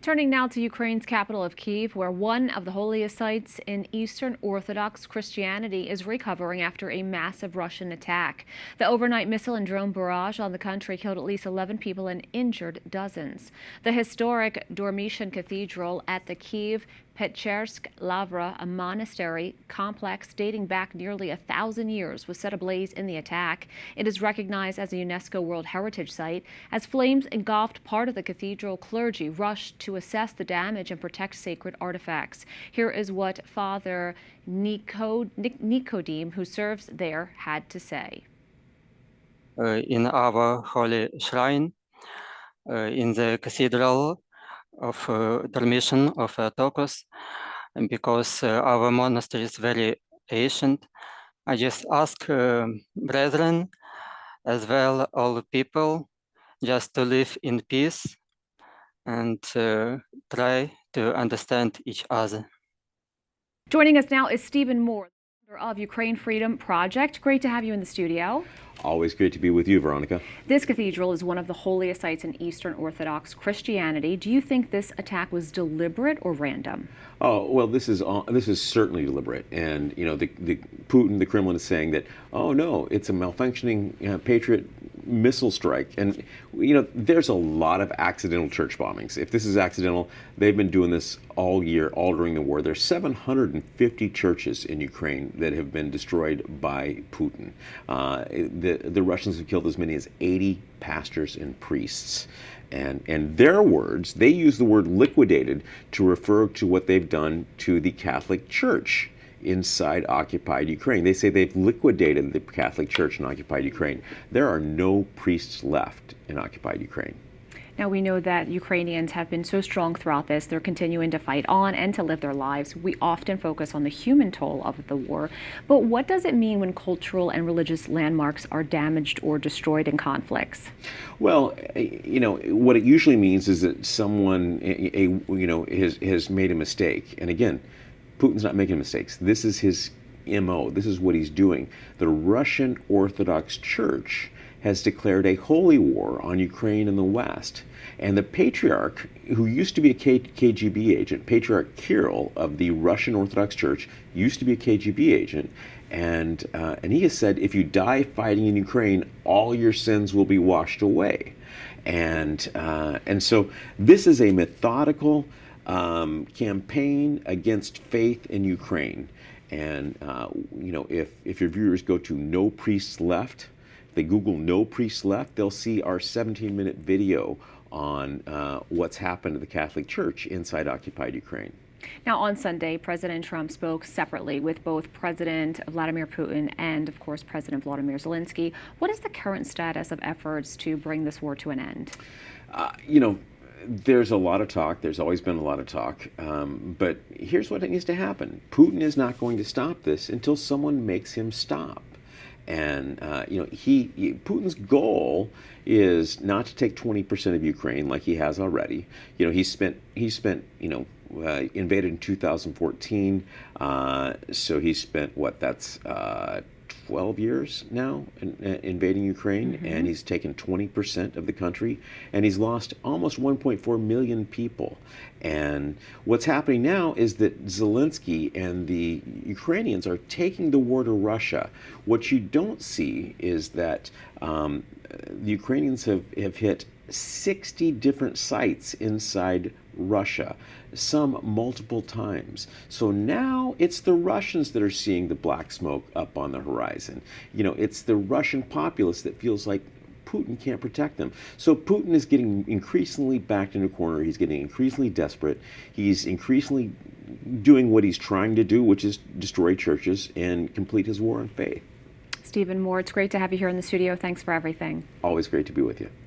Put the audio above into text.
Turning now to Ukraine's capital of Kyiv, where one of the holiest sites in Eastern Orthodox Christianity is recovering after a massive Russian attack. The overnight missile and drone barrage on the country killed at least 11 people and injured dozens. The historic Dormition Cathedral at the Kyiv Pechersk Lavra, a monastery complex dating back nearly 1,000 years, was set ablaze in the attack. It is recognized as a UNESCO World Heritage Site. As flames engulfed part of the cathedral, clergy rushed to assess the damage and protect sacred artifacts. Here is what Father Nicodeme, who serves there, had to say. In our holy shrine, in the cathedral of Dormition of Tokos, and because our monastery is very ancient, I just ask brethren, as well all people, just to live in peace and try to understand each other. Joining us now is Stephen Moore, founder of Ukraine Freedom Project. Great to have you in the studio. Always great to be with you, Veronica. This cathedral is one of the holiest sites in Eastern Orthodox Christianity. Do you think this attack was deliberate or random? Oh, well, this is certainly deliberate, and the Putin, the Kremlin, is saying that, oh no, it's a malfunctioning Patriot missile strike, and there's a lot of accidental church bombings. If this is accidental, they've been doing this all year, all during the war. There's 750 churches in Ukraine that have been destroyed by Putin. The Russians have killed as many as 80 pastors and priests. And their words, they use the word liquidated to refer to what they've done to the Catholic Church inside occupied Ukraine. They say they've liquidated the Catholic Church in occupied Ukraine. There are no priests left in occupied Ukraine. Now, we know that Ukrainians have been so strong throughout this. They're continuing to fight on and to live their lives. We often focus on the human toll of the war. But what does it mean when cultural and religious landmarks are damaged or destroyed in conflicts? Well, what it usually means is that someone, has made a mistake. And again, Putin's not making mistakes. This is his MO. This is what he's doing. The Russian Orthodox Church has declared a holy war on Ukraine and the West. And the Patriarch, who used to be a KGB agent, Patriarch Kirill of the Russian Orthodox Church, used to be a KGB agent, and he has said, if you die fighting in Ukraine, all your sins will be washed away. And so this is a methodical campaign against faith in Ukraine. And if your viewers go to No Priests Left, they Google No Priests Left, they'll see our 17-minute video on what's happened to the Catholic Church inside occupied Ukraine. Now, on Sunday, President Trump spoke separately with both President Vladimir Putin and, of course, President Volodymyr Zelensky. What is the current status of efforts to bring this war to an end? There's a lot of talk. There's always been a lot of talk. But here's what needs to happen. Putin is not going to stop this until someone makes him stop. And Putin's goal is not to take 20% of Ukraine like he has already. He spent invaded in 2014, so he spent 12 years now invading Ukraine, and he's taken 20% of the country, and he's lost almost 1.4 million people. And what's happening now is that Zelensky and the Ukrainians are taking the war to Russia. What you don't see is that the Ukrainians have hit 60 different sites inside Russia, some multiple times. So now it's the Russians that are seeing the black smoke up on the horizon. It's the Russian populace that feels like Putin can't protect them. So Putin is getting increasingly backed into a corner. He's getting increasingly desperate. He's increasingly doing what he's trying to do, which is destroy churches and complete his war on faith. Stephen Moore, it's great to have you here in the studio. Thanks for everything. Always great to be with you.